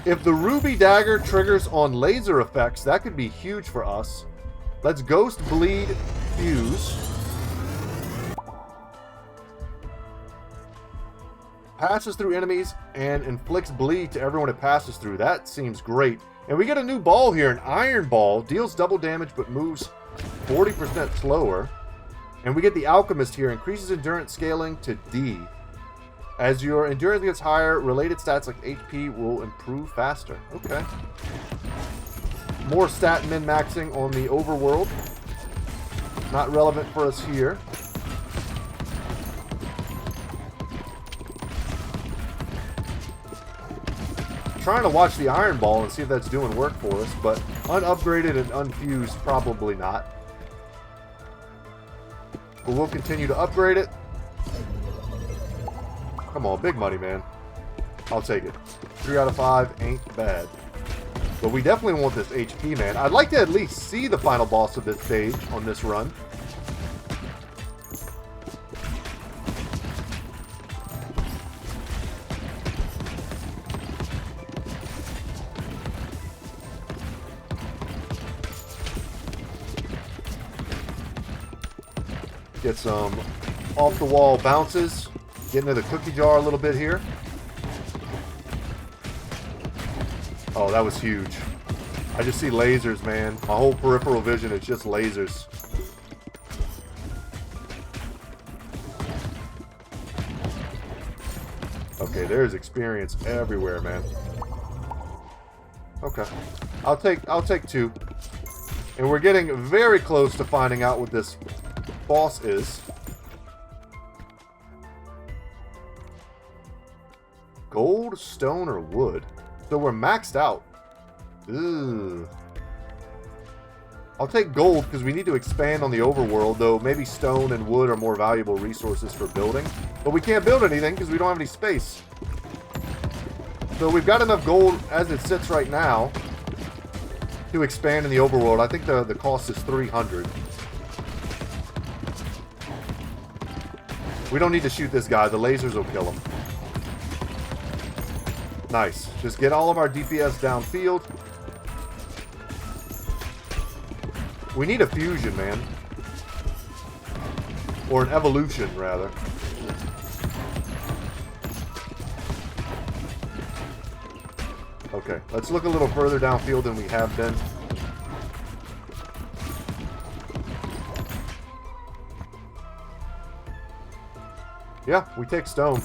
If the ruby dagger triggers on laser effects, that could be huge for us. Let's ghost, bleed, fuse. Passes through enemies and inflicts bleed to everyone it passes through. That seems great. And we get a new ball here, an iron ball. Deals double damage but moves 40% slower. And we get the alchemist here. Increases endurance scaling to D. As your endurance gets higher, related stats like HP will improve faster. Okay. More stat min-maxing on the overworld. Not relevant for us here. Trying to watch the iron ball and see if that's doing work for us, but unupgraded and unfused, probably not. But we'll continue to upgrade it. Come on, big money, man. I'll take it. 3 out of 5 ain't bad. But we definitely want this HP, man. I'd like to at least see the final boss of this stage on this run. Get some off-the-wall bounces. Get into the cookie jar a little bit here. Oh, that was huge. I just see lasers, man. My whole peripheral vision is just lasers. Okay, there's experience everywhere, man. Okay. I'll take 2. And we're getting very close to finding out what this boss is. Gold, stone, or wood? So we're maxed out. Ooh. I'll take gold because we need to expand on the overworld, though maybe stone and wood are more valuable resources for building. But we can't build anything because we don't have any space. So we've got enough gold as it sits right now to expand in the overworld. I think the cost is 300. We don't need to shoot this guy. The lasers will kill him. Nice. Just get all of our DPS downfield. We need a fusion, man. Or an evolution, rather. Okay, let's look a little further downfield than we have been. Yeah, we take stone.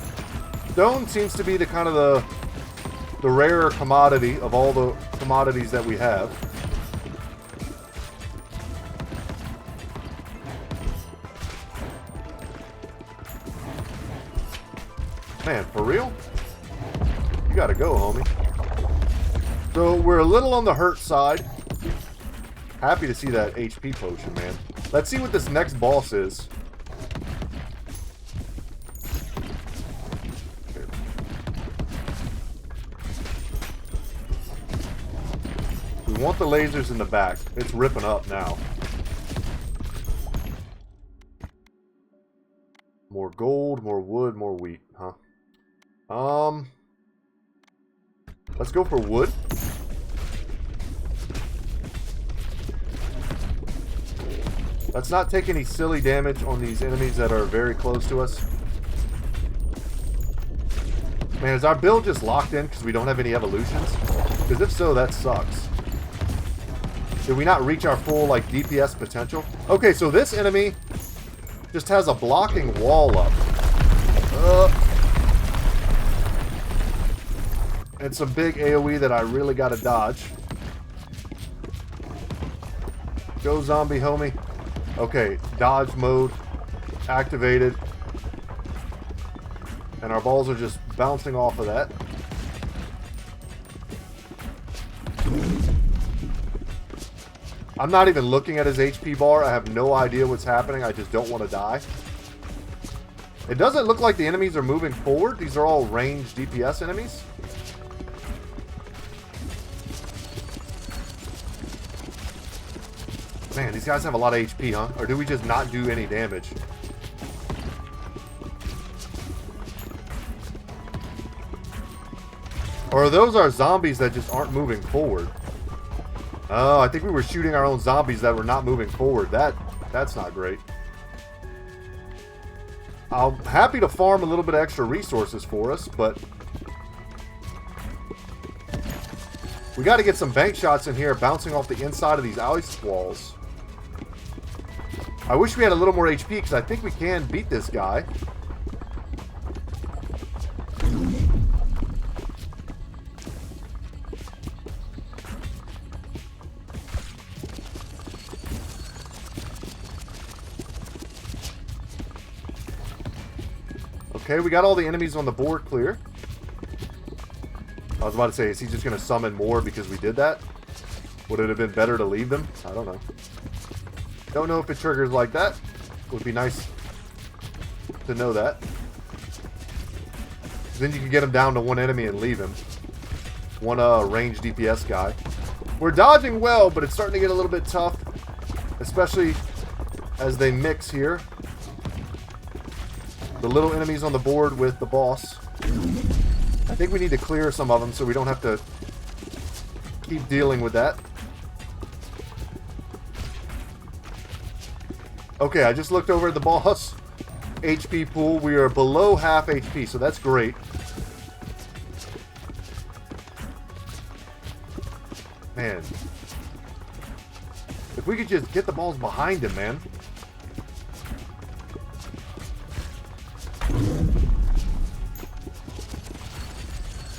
Stone seems to be the kind of the rarer commodity of all the commodities that we have. Man, for real? You gotta go, homie. So we're a little on the hurt side. Happy to see that HP potion, man. Let's see what this next boss is. We want the lasers in the back. It's ripping up now. More gold, more wood, more wheat, huh? Let's go for wood. Let's not take any silly damage on these enemies that are very close to us. Man, is our build just locked in because we don't have any evolutions? Because if so, that sucks. Did we not reach our full, like, DPS potential? Okay, so this enemy just has a blocking wall up. And some big AoE that I really gotta dodge. Go, zombie homie. Okay, dodge mode activated. And our balls are just bouncing off of that. I'm not even looking at his HP bar. I have no idea what's happening. I just don't want to die. It doesn't look like the enemies are moving forward. These are all ranged DPS enemies. Man, these guys have a lot of HP, huh? Or do we just not do any damage? Or are those our zombies that just aren't moving forward? Oh, I think we were shooting our own zombies that were not moving forward. That's not great. I'm happy to farm a little bit of extra resources for us, but we got to get some bank shots in here bouncing off the inside of these ice walls. I wish we had a little more HP because I think we can beat this guy. Okay, we got all the enemies on the board clear. I was about to say, is he just going to summon more because we did that? Would it have been better to leave them? I don't know. Don't know if it triggers like that. Would be nice to know that. Then you can get him down to one enemy and leave him. One ranged DPS guy. We're dodging well, but it's starting to get a little bit tough. Especially as they mix here. The little enemies on the board with the boss. I think we need to clear some of them so we don't have to keep dealing with that. Okay, I just looked over at the boss HP pool. We are below half HP, so that's great. Man. If we could just get the balls behind him, man.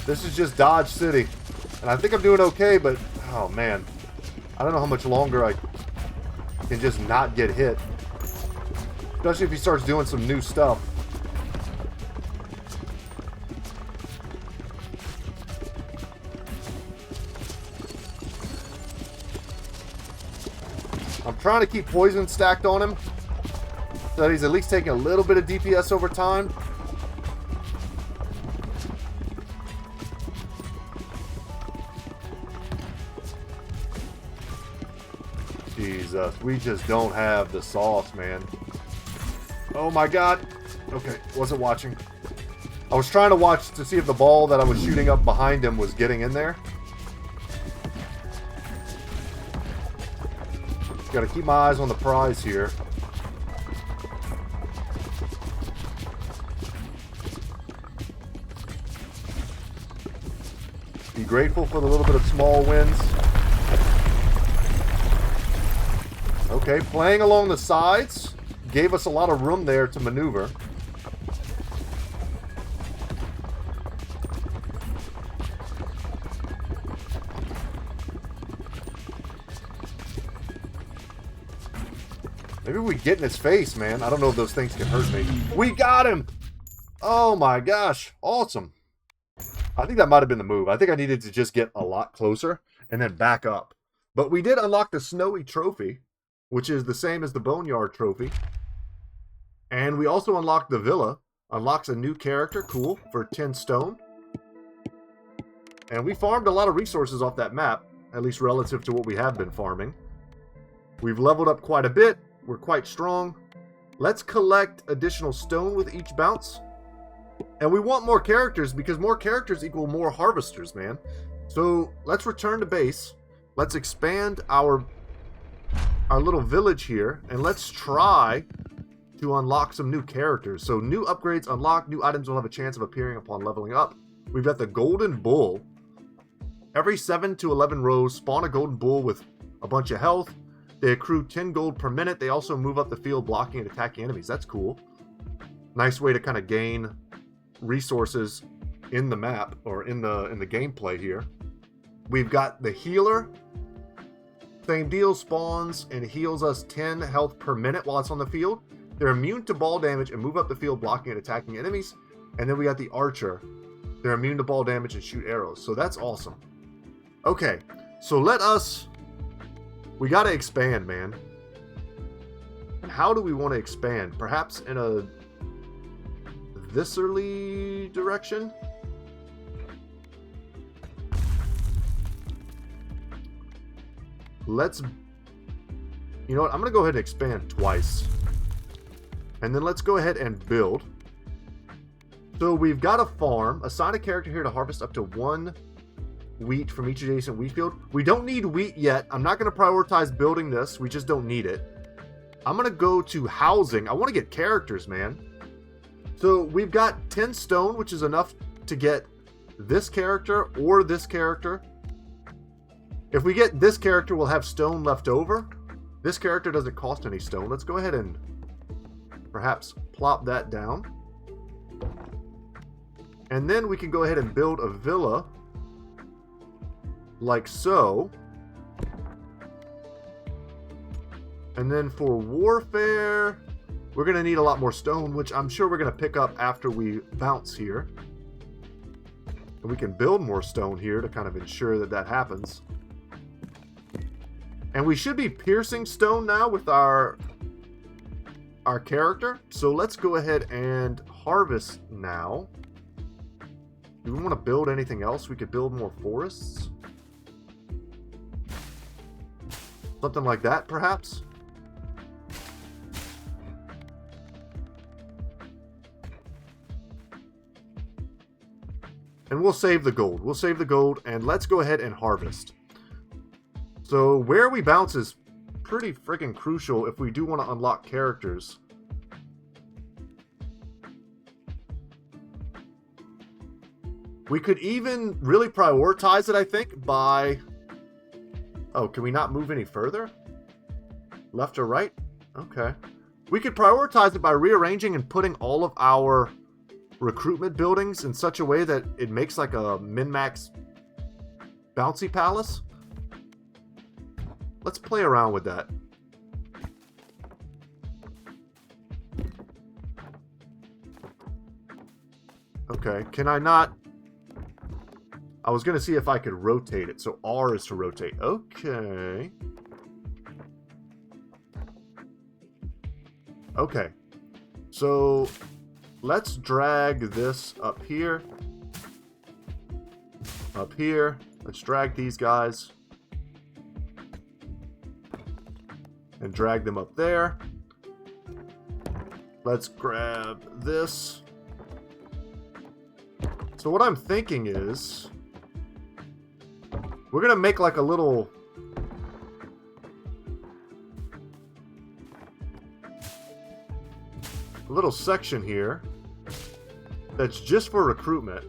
This is just Dodge City. And I think I'm doing okay, but oh man. I don't know how much longer I can just not get hit. Especially if he starts doing some new stuff. I'm trying to keep poison stacked on him so that he's at least taking a little bit of DPS over time. Jesus, we just don't have the sauce, man. Oh my god. Okay, wasn't watching. I was trying to watch to see if the ball that I was shooting up behind him was getting in there. Gotta keep my eyes on the prize here. Be grateful for the little bit of small wins. Okay, playing along the sides gave us a lot of room there to maneuver. Maybe we get in his face, man. I don't know if those things can hurt me. We got him! Oh my gosh. Awesome. I think that might have been the move. I think I needed to just get a lot closer and then back up. But we did unlock the Snowy Trophy, which is the same as the Boneyard Trophy. And we also unlocked the Villa. Unlocks a new character, cool, for 10 stone. And we farmed a lot of resources off that map, at least relative to what we have been farming. We've leveled up quite a bit. We're quite strong. Let's collect additional stone with each bounce. And we want more characters because more characters equal more harvesters, man. So let's return to base. Let's expand our little village here. And let's try to unlock some new characters. So new upgrades unlocked. New items will have a chance of appearing upon leveling up. We've got the Golden Bull. Every 7 to 11 rows, spawn a Golden Bull with a bunch of health. They accrue 10 gold per minute. They also move up the field, blocking and attacking enemies. That's cool. Nice way to kind of gain resources in the map or in the gameplay here. We've got the Healer. Same deal, spawns and heals us 10 health per minute while it's on the field. They're immune to ball damage and move up the field, blocking and attacking enemies. And then we got the Archer. They're immune to ball damage and shoot arrows. So that's awesome. Okay, so we got to expand, man. And how do we want to expand? Perhaps in a viscerally direction? You know what? I'm going to go ahead and expand twice. And then let's go ahead and build. So we've got a farm. Assign a character here to harvest up to 1 wheat from each adjacent wheat field. We don't need wheat yet. I'm not going to prioritize building this. We just don't need it. I'm going to go to housing. I want to get characters, man. So we've got 10 stone, which is enough to get this character or this character. If we get this character, we'll have stone left over. This character doesn't cost any stone. Let's go ahead and perhaps plop that down. And then we can go ahead and build a villa like so. And then for warfare, we're going to need a lot more stone, which I'm sure we're going to pick up after we bounce here. And we can build more stone here to kind of ensure that that happens. And we should be piercing stone now with our character. So let's go ahead and harvest now. Do we want to build anything else? We could build more forests. Something like that, perhaps? And we'll save the gold. We'll save the gold, and let's go ahead and harvest. So where we bounce is pretty freaking crucial if we do want to unlock characters. We could even really prioritize it, I think, by... Oh, can we not move any further? Left or right? Okay. We could prioritize it by rearranging and putting all of our recruitment buildings in such a way that it makes like a min-max bouncy palace. Let's play around with that. Okay, can I not... I was going to see if I could rotate it. So R is to rotate. Okay. Okay. So let's drag this up here. Up here. Let's drag these guys. And drag them up there. Let's grab this. So what I'm thinking is... we're going to make like a little section here that's just for recruitment.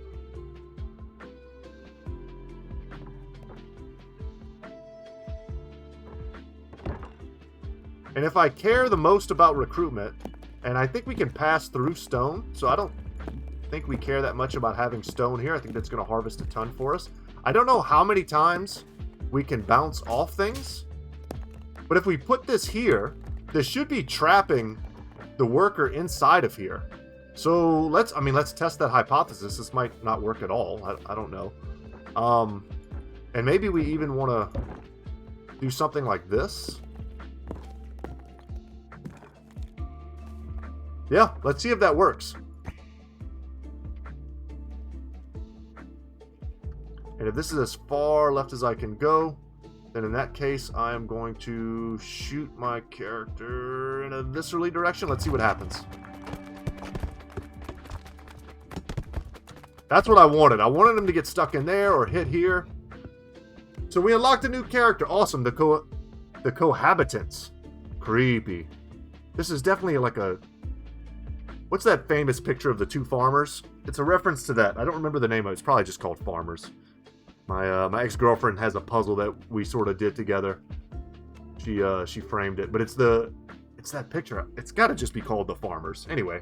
And if I care the most about recruitment, and I think we can pass through stone, so I don't think we care that much about having stone here. I think that's going to harvest a ton for us. I don't know how many times we can bounce off things, but if we put this here, this should be trapping the worker inside of here. So let's test that hypothesis. This might not work at all. I don't know. And maybe we even want to do something like this. Yeah, let's see if that works. And if this is as far left as I can go, then in that case, I am going to shoot my character in a viscerally direction. Let's see what happens. That's what I wanted. I wanted him to get stuck in there or hit here. So we unlocked a new character. Awesome. The cohabitants. Creepy. This is definitely like a... what's that famous picture of the two farmers? It's a reference to that. I don't remember the name of it. It's probably just called Farmers. My ex-girlfriend has a puzzle that we sort of did together. She framed it, but it's that picture. It's got to just be called The Farmers. Anyway.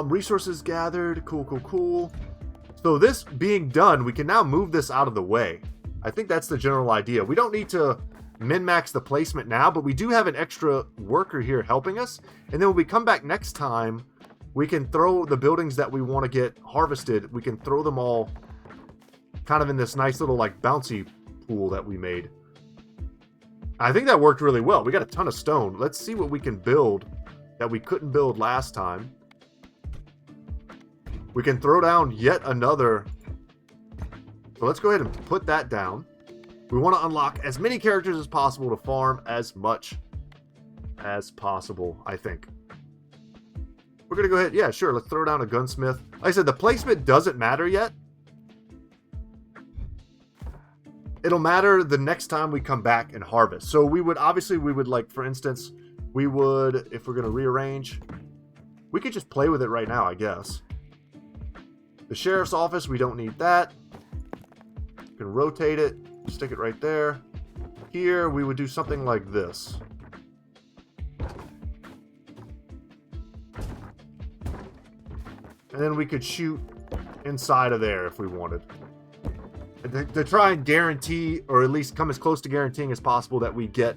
Resources gathered. Cool. So this being done, we can now move this out of the way. I think that's the general idea. We don't need to min-max the placement now, but we do have an extra worker here helping us. And then when we come back next time, we can throw the buildings that we want to get harvested. We can throw them all kind of in this nice little like bouncy pool that we made. I think that worked really well. We got a ton of stone. Let's see what we can build that we couldn't build last time. We can throw down yet another. So let's go ahead and put that down. We want to unlock as many characters as possible to farm as much as possible, I think. We're We're going to go ahead. Yeah, sure. Let's throw down a gunsmith. Like I said, the placement doesn't matter yet. It'll matter the next time we come back and harvest. So we would, obviously, we would like, for instance, we would, if we're going to rearrange, we could just play with it right now, I guess. The sheriff's office, we don't need that. We can rotate it, stick it right there. Here, we would do something like this. And then we could shoot inside of there if we wanted. To try and guarantee, or at least come as close to guaranteeing as possible, that we get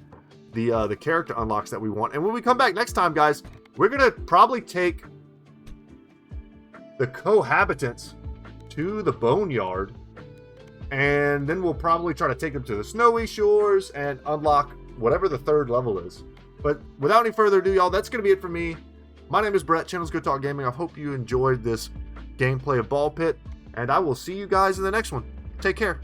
the character unlocks that we want. And when we come back next time, guys, we're going to probably take the cohabitants to the boneyard. And then we'll probably try to take them to the snowy shores and unlock whatever the third level is. But without any further ado, y'all, that's going to be it for me. My name is Brett, channel's Good Talk Gaming. I hope you enjoyed this gameplay of Ball Pit, and I will see you guys in the next one. Take care.